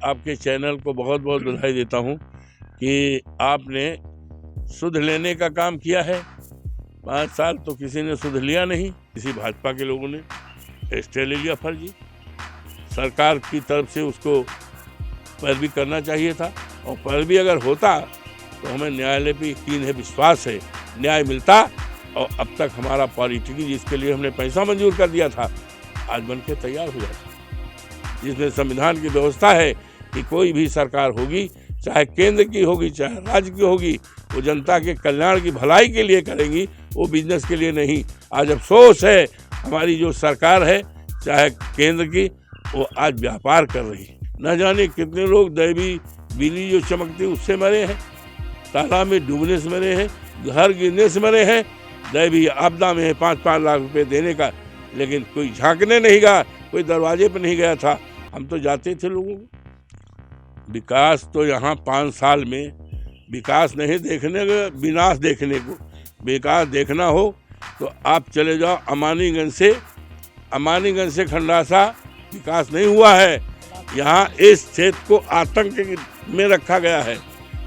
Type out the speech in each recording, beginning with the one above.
आपके चैनल को बहुत बहुत बधाई देता हूं कि आपने सुध लेने का काम किया है। 5 साल तो किसी ने सुध लिया नहीं, किसी भाजपा के लोगों ने स्टे ले लिया फर्जी। सरकार की तरफ से उसको पैरवी करना चाहिए था, और पैरवी अगर होता तो हमें न्यायालय पे यकीन है, विश्वास है, न्याय मिलता। और अब तक हमारा पॉलिटिक्स जिसके लिए हमने पैसा मंजूर कर दिया था आज बन के तैयार हो जाता, जिसमें संविधान की व्यवस्था है कि कोई भी सरकार होगी, चाहे केंद्र की होगी चाहे राज्य की होगी, वो जनता के कल्याण की भलाई के लिए करेंगी, वो बिजनेस के लिए नहीं। आज अफसोस है हमारी जो सरकार है चाहे केंद्र की, वो आज व्यापार कर रही है। न जाने कितने लोग दैवी बिजली जो चमकती उससे मरे हैं, तालाब में डूबने से मरे हैं, घर गिरने से मरे हैं, दैवी आपदा में 5-5 लाख रुपए देने का, लेकिन कोई झांकने नहीं गया, कोई दरवाजे पर नहीं गया था। हम तो जाते थे लोगों को। विकास तो यहाँ 5 साल में विकास नहीं देखने का, विनाश देखने को। विकास देखना हो तो आप चले जाओ अमानीगंज से खंडासा विकास नहीं हुआ है। यहाँ इस क्षेत्र को आतंक में रखा गया है,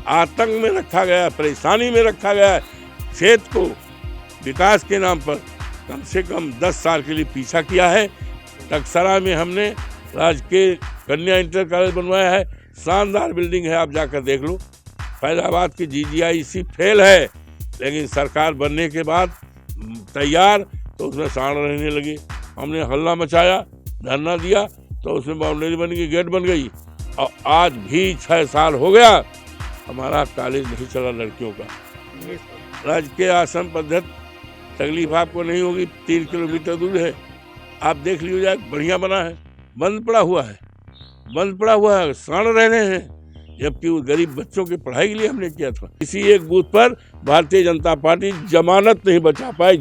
आतंक में रखा गया है, परेशानी में रखा गया है। क्षेत्र को विकास के नाम पर कम से कम 10 साल के लिए पीछा किया है। टकसरा में हमने राजकीय कन्या इंटर कॉलेज बनवाया है, शानदार बिल्डिंग है, आप जाकर देख लो। फैजाबाद की GGIC फेल है, लेकिन सरकार बनने के बाद तैयार तो उसमें सांड रहने लगे। हमने हल्ला मचाया, धरना दिया, तो उसमें बाउंड्री बन गई, गेट बन गई, और आज भी 6 साल हो गया हमारा कॉलेज नहीं चला लड़कियों का। राजकीय आश्रम पद्धति तकलीफ आपको नहीं होगी, 3 किलोमीटर दूर है, आप देख लीजिए, बढ़िया बना है। बंद पड़ा हुआ है, सांड रह रहे हैं, जबकि वो गरीब बच्चों की पढ़ाई के लिए हमने किया था। इसी एक बूथ पर भारतीय जनता पार्टी जमानत नहीं बचा पाई।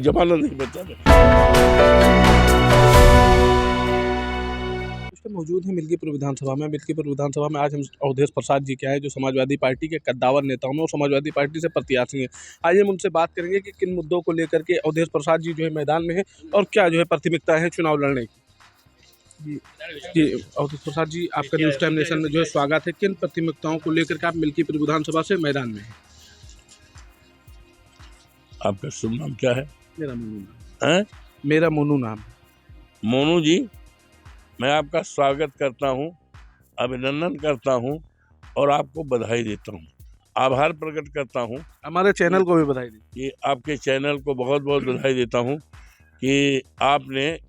मौजूद है मिल्कीपुर विधानसभा में। आज हम अवधेश प्रसाद जी के आए, जो समाजवादी पार्टी के कद्दावर नेताओं में और समाजवादी पार्टी से प्रत्याशी हैं। आइए हम उनसे बात करेंगे कि किन मुद्दों को लेकर के अवधेश प्रसाद जी जो है मैदान में है और क्या जो है प्राथमिकता है चुनाव लड़ने की। जी अवधेश प्रसाद जी, आपका न्यूज़ टाइम नेशन में जो है स्वागत है। किन प्राथमिकताओं को लेकर के आप मिल्कीपुर विधानसभा से मैदान में हैं? आपका शुभ नाम क्या है? मेरा मोनू नाम। मोनू जी, मैं आपका स्वागत करता हूं, अभिनंदन करता हूं और आपको बधाई देता हूं, आभार प्रकट करता हूं। हमारे चैनल को भी बधाई दी कि आपके चैनल को बहुत बहुत बधाई देता हूं कि आपने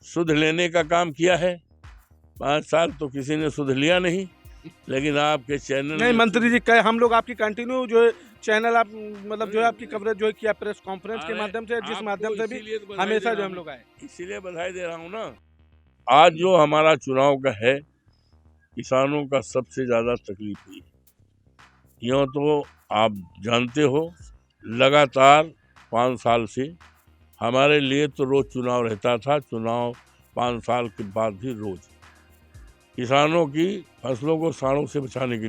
सुध लेने का काम किया है। 5 साल तो किसी ने सुध लिया नहीं, लेकिन आपके चैनल नहीं मंत्री जी, कहे हम लोग आपकी कंटिन्यू जो है चैनल आप मतलब जो है आपकी कवरेज जो है किया प्रेस कॉन्फ्रेंस के माध्यम से, जिस माध्यम से भी हमेशा जो हम लोग आए, इसीलिए बधाई दे रहा हूँ ना। आज जो हमारा चुनाव का है, किसानों का सबसे ज़्यादा तकलीफ हुई। यूँ तो आप जानते हो लगातार 5 साल से हमारे लिए तो रोज़ चुनाव रहता था। चुनाव 5 साल के बाद भी रोज़ किसानों की फसलों को सांडों से बचाने के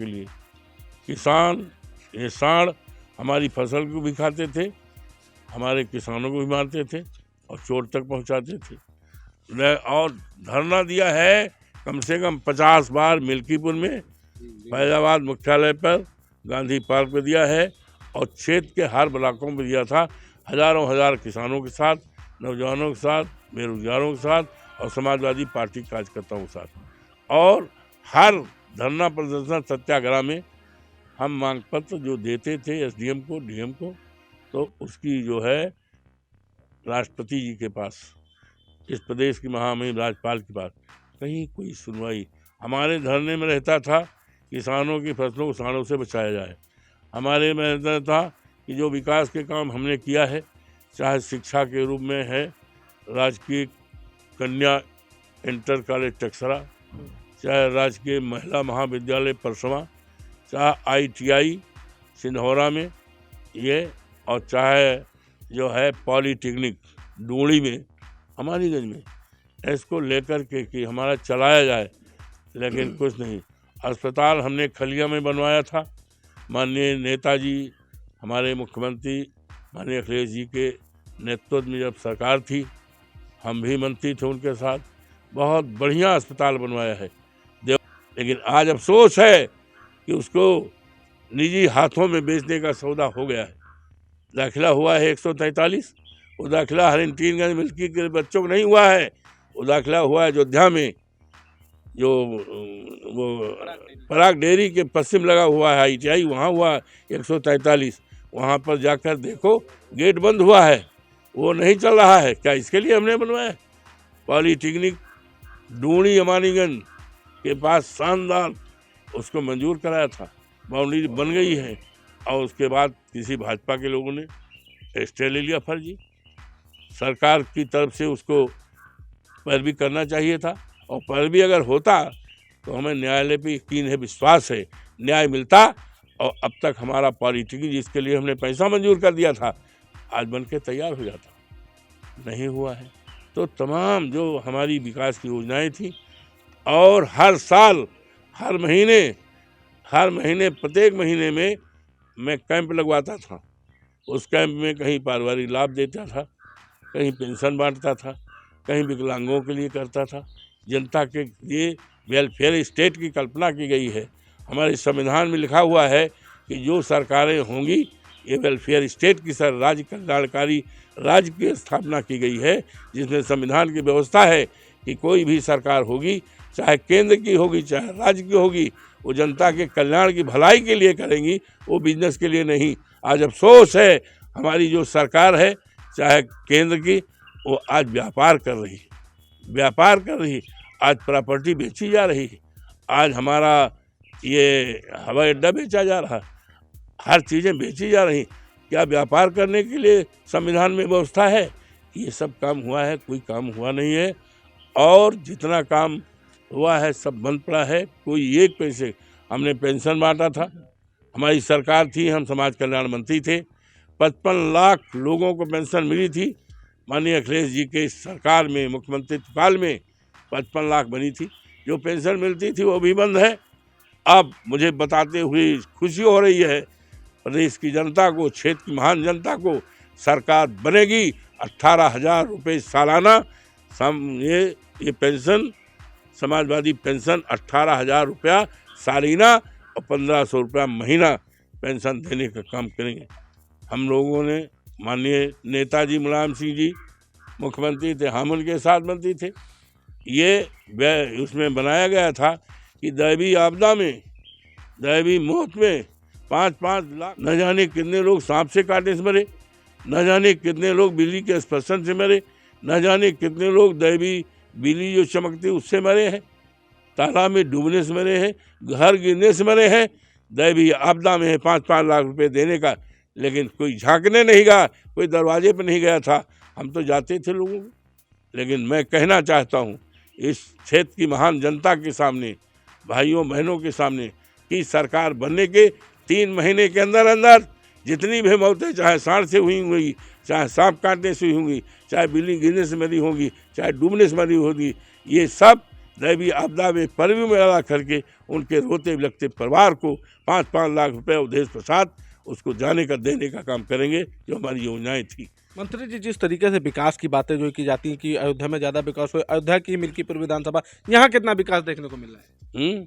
लिए, किसान ये सांड हमारी फसल को भी खाते थे, हमारे किसानों को भी मारते थे और चोट तक पहुंचाते थे। और धरना दिया है कम से कम 50 बार मिल्कीपुर में, फैजाबाद मुख्यालय पर, गांधी पार्क पर दिया है, और क्षेत्र के हर ब्लॉकों में दिया था। हजार किसानों के साथ, नौजवानों के साथ, बेरोजगारों के साथ और समाजवादी पार्टी कार्यकर्ताओं के साथ। और हर धरना प्रदर्शन सत्याग्रह में हम मांग पत्र जो देते थे SDM को, DM को, तो उसकी जो है राष्ट्रपति जी के पास, इस प्रदेश की महामहिम राज्यपाल के पास कहीं कोई सुनवाई। हमारे धरने में रहता था किसानों की फसलों को सांडों से बचाया जाए। हमारे में रहता था कि जो विकास के काम हमने किया है, चाहे शिक्षा के रूप में है राजकीय कन्या इंटर कॉलेज टकसरा, चाहे राजकीय महिला महाविद्यालय परसवा, चाहे ITI सिंधौरा में ये, और चाहे जो है पॉलीटेक्निक डूंगरी में, हमारीगंज में, इसको लेकर के कि हमारा चलाया जाए, लेकिन कुछ नहीं। अस्पताल हमने खलिया में बनवाया था। माननीय नेताजी, हमारे मुख्यमंत्री माननीय अखिलेश जी के नेतृत्व में जब सरकार थी, हम भी मंत्री थे उनके साथ, बहुत बढ़िया अस्पताल बनवाया है लेकिन आज अफसोस है कि उसको निजी हाथों में बेचने का सौदा हो गया है। दाखिला हुआ है 143, वो दाखिला हरिंटीनगंज मिल्की के बच्चों को नहीं हुआ है, वो दाखिला हुआ है अयोध्या में, जो वो पराग डेयरी के पश्चिम लगा हुआ है ITI, वहाँ हुआ 143। वहाँ पर जाकर देखो गेट बंद हुआ है, वो नहीं चल रहा है। क्या इसके लिए हमने बनवाया? पॉलीटेक्निक डूणी अमानीगंज के पास शानदार उसको मंजूर कराया था, बाउंड्री बन गई है, और उसके बाद किसी भाजपा के लोगों ने स्टे ले लिया फर्जी। सरकार की तरफ से उसको पैरवी करना चाहिए था, और पैरवी अगर होता तो हमें न्यायालय पे यकीन है, विश्वास है, न्याय मिलता, और अब तक हमारा पॉलिटिक्स जिसके लिए हमने पैसा मंजूर कर दिया था आज बन के तैयार हो जाता। नहीं हुआ है। तो तमाम जो हमारी विकास की योजनाएं थी, और हर साल हर महीने प्रत्येक महीने में मैं कैंप लगवाता था। उस कैंप में कहीं पारिवारिक लाभ देता था, कहीं पेंशन बांटता था, कहीं विकलांगों के लिए करता था। जनता के लिए वेलफेयर स्टेट की कल्पना की गई है। हमारे संविधान में लिखा हुआ है कि जो सरकारें होंगी ये वेलफेयर स्टेट की राज्य कल्याणकारी राज्य की स्थापना की गई है, जिसमें संविधान की व्यवस्था है कि कोई भी सरकार होगी, चाहे केंद्र की होगी चाहे राज्य की होगी, वो जनता के कल्याण की भलाई के लिए करेंगी, वो बिजनेस के लिए नहीं। आज अफसोस है हमारी जो सरकार है चाहे केंद्र की, वो आज व्यापार कर रही, आज प्रॉपर्टी बेची जा रही, आज हमारा ये हवाई अड्डा बेचा जा रहा, हर चीज़ें बेची जा रही। क्या व्यापार करने के लिए संविधान में व्यवस्था है? ये सब काम हुआ है? कोई काम हुआ नहीं है, और जितना काम हुआ है सब बंद पड़ा है। कोई एक पैसे, हमने पेंशन बांटा था, हमारी सरकार थी, हम समाज कल्याण मंत्री थे, 55 लाख लोगों को पेंशन मिली थी। माननीय अखिलेश जी के सरकार में मुख्यमंत्री काल में 55 लाख बनी थी। जो पेंशन मिलती थी वो भी बंद है। अब मुझे बताते हुए खुशी हो रही है, प्रदेश की जनता को, क्षेत्र की महान जनता को, सरकार बनेगी, 18,000 रुपये सालाना ये पेंशन, समाजवादी पेंशन 18,000 रुपया सालाना और 1,500 रुपया महीना पेंशन देने का काम करेंगे। हम लोगों ने, माननीय नेताजी मुलायम सिंह जी मुख्यमंत्री थे, हम उनके साथ मंत्री थे, ये उसमें बनाया गया था कि दैवी आपदा में, दैवी मौत में 5-5 लाख, न जाने कितने लोग सांप से काटने से मरे, न जाने कितने लोग बिजली के स्पर्शन से मरे, न जाने कितने लोग दैवी बिजली जो चमकती उससे मरे हैं, तालाब में डूबने से मरे हैं, घर गिरने से मरे हैं। दैवी आपदा में है 5-5 लाख रुपए देने का, लेकिन कोई झांकने नहीं गया, कोई दरवाजे पर नहीं गया था। हम तो जाते थे लोगों को। लेकिन मैं कहना चाहता हूँ इस क्षेत्र की महान जनता के सामने, भाइयों बहनों के सामने, कि सरकार बनने के 3 महीने के अंदर अंदर जितनी भी मौतें, चाहे सांड से हुई होंगी, चाहे सांप काटने से हुई होंगी, चाहे बिल्ली गिरने से मरी होंगी, चाहे डूबने से मरी होगी, ये सब दैवी आपदा में परवी में अदा करके उनके रोते बिलखते परिवार को 5-5 लाख रुपए अवधेश प्रसाद उसको जाने का देने का काम करेंगे, जो हमारी योजनाएं थी। मंत्री जी, जिस तरीके से विकास की बातें जो की जाती हैं कि अयोध्या में ज़्यादा विकास हो, अयोध्या की मिल्कीपुर विधानसभा, यहाँ कितना विकास देखने को मिल रहा है?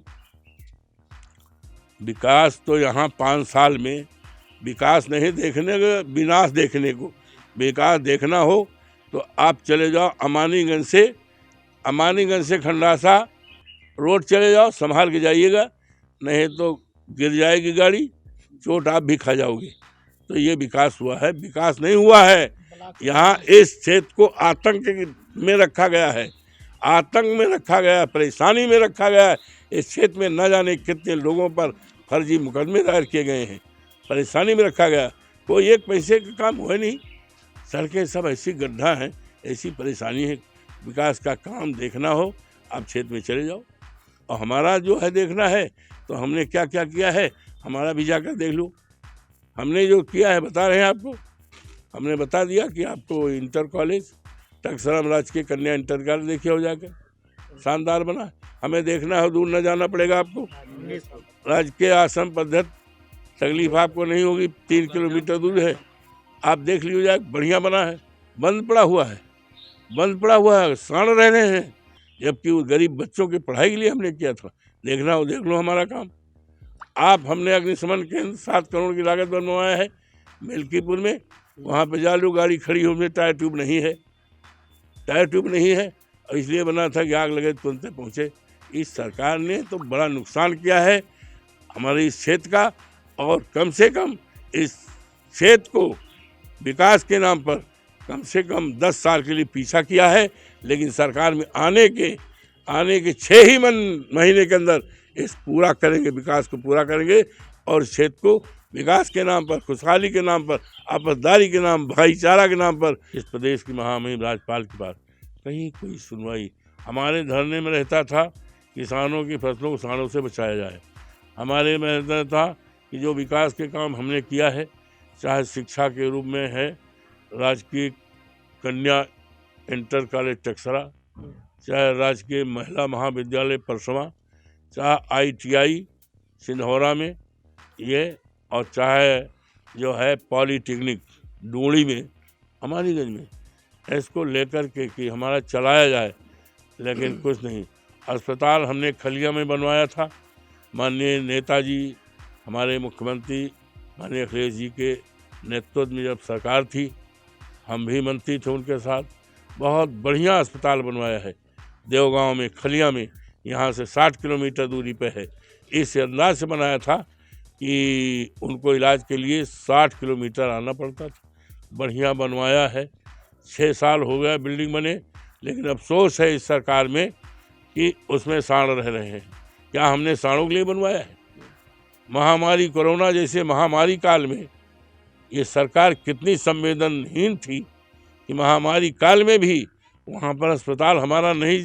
विकास तो यहाँ 5 साल में विकास नहीं देखने को, विनाश देखने को। विकास देखना हो तो आप चले जाओ अमानीगंज से खंडासा रोड चले जाओ, संभाल के जाइएगा, नहीं तो गिर जाएगी गाड़ी, चोट आप भी खा जाओगे। तो ये विकास हुआ है? विकास नहीं हुआ है। यहाँ इस क्षेत्र को आतंक में रखा गया है, आतंक में रखा गया है, परेशानी में रखा गया है। इस क्षेत्र में न जाने कितने लोगों पर फर्जी मुकदमे दायर किए गए हैं, परेशानी में रखा गया। कोई एक पैसे का काम हुआ नहीं, सड़कें सब ऐसी गड्ढा हैं, ऐसी परेशानी है। विकास का काम देखना हो आप क्षेत्र में चले जाओ, और हमारा जो है देखना है तो हमने क्या क्या किया है हमारा भी जाकर देख लो। हमने जो किया है बता रहे हैं आपको। हमने बता दिया कि आपको इंटर कॉलेज टकसराम राजकीय कन्या इंटर कॉलेज देखिए हो जाकर, शानदार बना। हमें देखना हो, दूर न जाना पड़ेगा आपको, राजकीय आश्रम पद्धति, तकलीफ आपको नहीं होगी, 3 किलोमीटर दूर है, आप देख लीजिए, बढ़िया बना है। बंद पड़ा हुआ है, सांड रह रहे हैं, जबकि वो गरीब बच्चों की पढ़ाई के लिए हमने किया था। देखना हो देख लो हमारा काम। आप हमने अग्निशमन केंद्र 7 करोड़ की लागत बनवाया है मिल्कीपुर में, वहाँ पे जा लो गाड़ी खड़ी हो, उसमें टायर ट्यूब नहीं है, टायर ट्यूब नहीं है, और इसलिए बना था कि आग लगे तुरंत पहुँचे। इस सरकार ने तो बड़ा नुकसान किया है हमारे इस क्षेत्र का, और कम से कम इस क्षेत्र को विकास के नाम पर कम से कम 10 साल के लिए पीछा किया है। लेकिन सरकार में आने के 6 ही महीने के अंदर इस पूरा करेंगे, विकास को पूरा करेंगे, और क्षेत्र को विकास के नाम पर, खुशहाली के नाम पर, आपसदारी के नाम, भाईचारा के नाम पर इस प्रदेश की महामहिम राज्यपाल के पास कहीं कोई सुनवाई। हमारे धरने में रहता था किसानों की फसलों को सांडों से बचाया जाए। हमारे में रहता था कि जो विकास के काम हमने किया है, चाहे शिक्षा के रूप में है राजकीय कन्या इंटर कॉलेज टक्सरा, चाहे राजकीय महिला महाविद्यालय परसवा, चाहे ITI सिंधौरा में ये, और चाहे जो है पॉलीटेक्निक डूंगरी में, हमारीगंज में, इसको लेकर के कि हमारा चलाया जाए, लेकिन कुछ नहीं। अस्पताल हमने खलिया में बनवाया था, माननीय नेताजी हमारे मुख्यमंत्री माननीय अखिलेश जी के नेतृत्व में जब सरकार थी, हम भी मंत्री थे उनके साथ, बहुत बढ़िया अस्पताल बनवाया है देवगांव में, खलिया में, यहाँ से 60 किलोमीटर दूरी पे है। इस अंदाज से बनाया था कि उनको इलाज के लिए 60 किलोमीटर आना पड़ता था। बढ़िया बनवाया है, 6 साल हो गया बिल्डिंग बने, लेकिन अफसोस है इस सरकार में कि उसमें सांड रह रहे हैं। क्या हमने सांडों के लिए बनवाया है? महामारी कोरोना जैसे महामारी काल में ये सरकार कितनी संवेदनहीन थी कि महामारी काल में भी वहाँ पर अस्पताल हमारा नहीं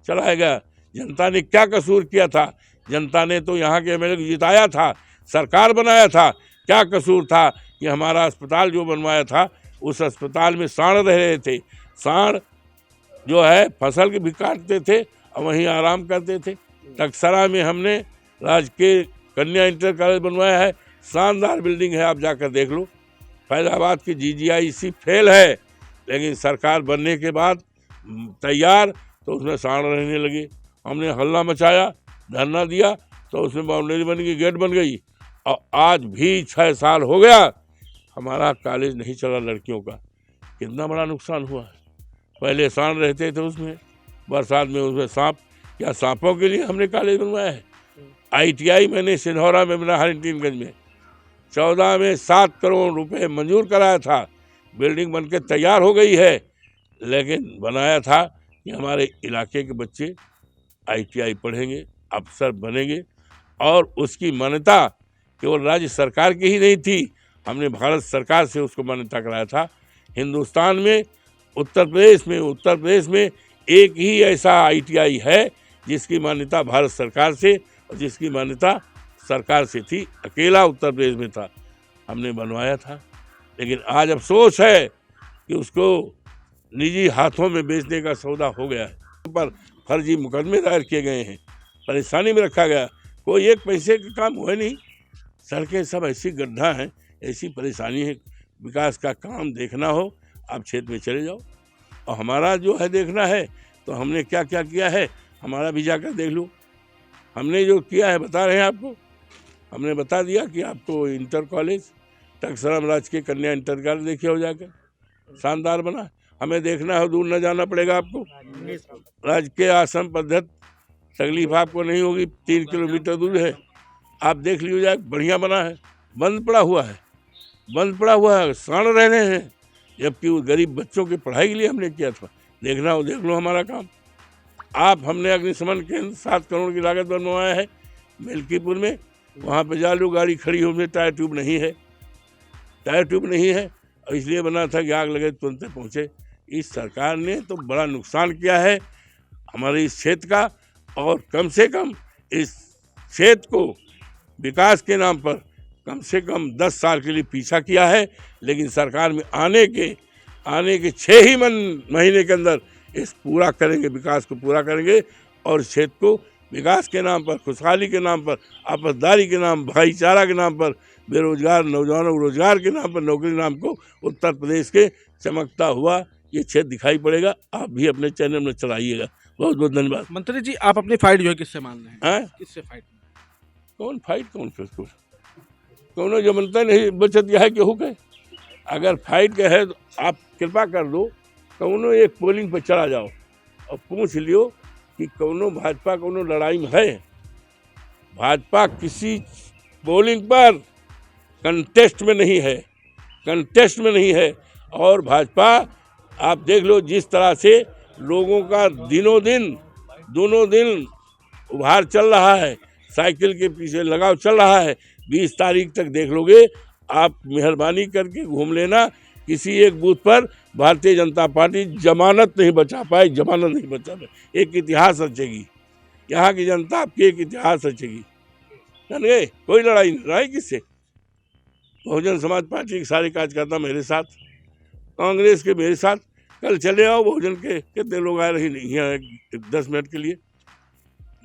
चलाया गया। जनता ने क्या कसूर किया था? जनता ने तो यहाँ के MLA को जिताया था, सरकार बनाया था। क्या कसूर था कि हमारा अस्पताल जो बनवाया था, उस अस्पताल में सांड रह रहे थे। सांड जो है फसल के भी काटते थे और वहीं आराम करते थे। टक्सरा में हमने राजकीय कन्या इंटर कॉलेज बनवाया है, शानदार बिल्डिंग है, आप जाकर देख लो। फैजाबाद की GGIC फेल है, लेकिन सरकार बनने के बाद तैयार तो उसमें सांड रहने लगे। हमने हल्ला मचाया, धरना दिया, तो उसमें बाउंड्री बन गई, गेट बन गई, और आज भी 6 साल हो गया हमारा कॉलेज नहीं चला लड़कियों का। कितना बड़ा नुकसान हुआ है। पहले सांड रहते थे उसमें, बरसात में उसमें सांप, क्या सांपों के लिए हमने कॉलेज बनवाया है? ITI मैंने सिंधौरा में बना, हरिंटीनगंज में 14 में 7 करोड़ रुपए मंजूर कराया था। बिल्डिंग बनके तैयार हो गई है, लेकिन बनाया था कि हमारे इलाके के बच्चे ITI पढ़ेंगे, अफसर बनेंगे, और उसकी मान्यता केवल राज्य सरकार की ही नहीं थी, हमने भारत सरकार से उसको मान्यता कराया था। हिंदुस्तान में उत्तर प्रदेश में एक ही ऐसा ITI है जिसकी मान्यता भारत सरकार से, और जिसकी मान्यता सरकार से थी, अकेला उत्तर प्रदेश में था, हमने बनवाया था। लेकिन आज अफसोस है कि उसको निजी हाथों में बेचने का सौदा हो गया है, पर फर्जी मुकदमे दायर किए गए हैं, परेशानी में रखा गया। कोई एक पैसे का काम हुआ नहीं, सड़कें सब ऐसी गड्ढा हैं, ऐसी परेशानी है। विकास का काम देखना हो, आप क्षेत्र में चले जाओ, और हमारा जो है देखना है तो हमने क्या क्या किया है, हमारा भी जाकर देख लो। हमने जो किया है बता रहे हैं आपको। हमने बता दिया कि आपको इंटर कॉलेज टक्सरा राजकीय कन्या इंटर कॉलेज देखिए हो जाकर, शानदार बना। हमें देखना हो, दूर न जाना पड़ेगा आपको। राजकीय आश्रम पद्धति, तकलीफ आपको नहीं होगी, 3 किलोमीटर दूर है, आप देख लीजिए जाए, बढ़िया बना है। बंद पड़ा हुआ है, सांड रह रहे हैं, जबकि वो गरीब बच्चों की पढ़ाई के लिए हमने किया था। देखना हो देख लो हमारा काम। आप हमने अग्निशमन केंद्र 7 करोड़ की लागत बनवाया है मिल्कीपुर में, वहाँ पे जा लो गाड़ी खड़ी हो, उसमें टायर ट्यूब नहीं है, और इसलिए बना था कि आग लगे तुरंत पहुँचे। इस सरकार ने तो बड़ा नुकसान किया है हमारे इस क्षेत्र का, और कम से कम इस क्षेत्र को विकास के नाम पर कम से कम 10 साल के लिए पीछा किया है। लेकिन सरकार में आने के 6 ही महीने के अंदर इस पूरा करेंगे, विकास को पूरा करेंगे, और क्षेत्र को विकास के नाम पर, खुशहाली के नाम पर, आपसदारी के नाम, भाईचारा के नाम पर, बेरोजगार नौजवानों को रोजगार के नाम पर, नौकरी नाम को उत्तर प्रदेश के चमकता हुआ ये छेद दिखाई पड़ेगा। आप भी अपने चैनल में चलाइएगा। बहुत बहुत धन्यवाद। मंत्री जी, आप अपनी फाइट जो है किससे मान रहे हैं? हैं? किससे फाइट? कौन फाइट कौन कुछ कौनो जमनता नहीं बचत यह है केहू के। अगर फाइट के है तो आप कृपा कर दो, कौनो एक पोलिंग पर चला जाओ और पूछ लियो कि कौनो भाजपा कौनो लड़ाई में है। भाजपा किसी पोलिंग पर कंटेस्ट में नहीं है, कंटेस्ट में नहीं है। और भाजपा आप देख लो जिस तरह से लोगों का दिनों दिन उभार चल रहा है, साइकिल के पीछे लगाव चल रहा है। 20 तारीख तक देख लोगे आप, मेहरबानी करके घूम लेना। किसी एक बूथ पर भारतीय जनता पार्टी जमानत नहीं बचा पाई, जमानत नहीं बचा पाई। एक इतिहास रचेगी, यहाँ की जनता आपकी एक इतिहास रचेगी। जान गए, कोई लड़ाई किससे। बहुजन समाज पार्टी के सारे कार्यकर्ता मेरे साथ, कांग्रेस के मेरे साथ। कल चले आओ बहुजन के, कितने लोग आए रही नहीं यहाँ 10 मिनट के लिए,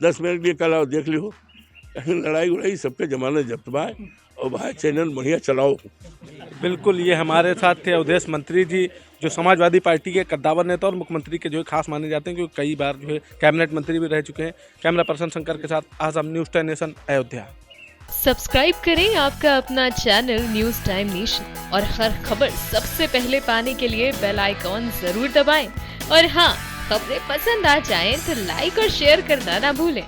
10 मिनट के लिए कल आओ, देख लियो। कहीं लड़ाई उड़ाई सबके जमानत जब्त बाय और भाई चैनल बढ़िया चलाओ। बिल्कुल, ये हमारे साथ थे अवधेश मंत्री जी, जो समाजवादी पार्टी के कद्दावर नेता और मुख्यमंत्री के जो है खास माने जाते हैं, क्योंकि कई बार जो है कैबिनेट मंत्री भी रह चुके हैं। कैमरा पर्सन शंकर के साथ Azam, News Time Nation, Ayodhya. Subscribe करें आपका अपना चैनल न्यूज़ टाइम नेशन और हर खबर सबसे पहले पाने के लिए बेल आइकॉन जरूर दबाएं। और हाँ, खबरें पसंद आ जाएं तो लाइक और शेयर करना ना भूलें।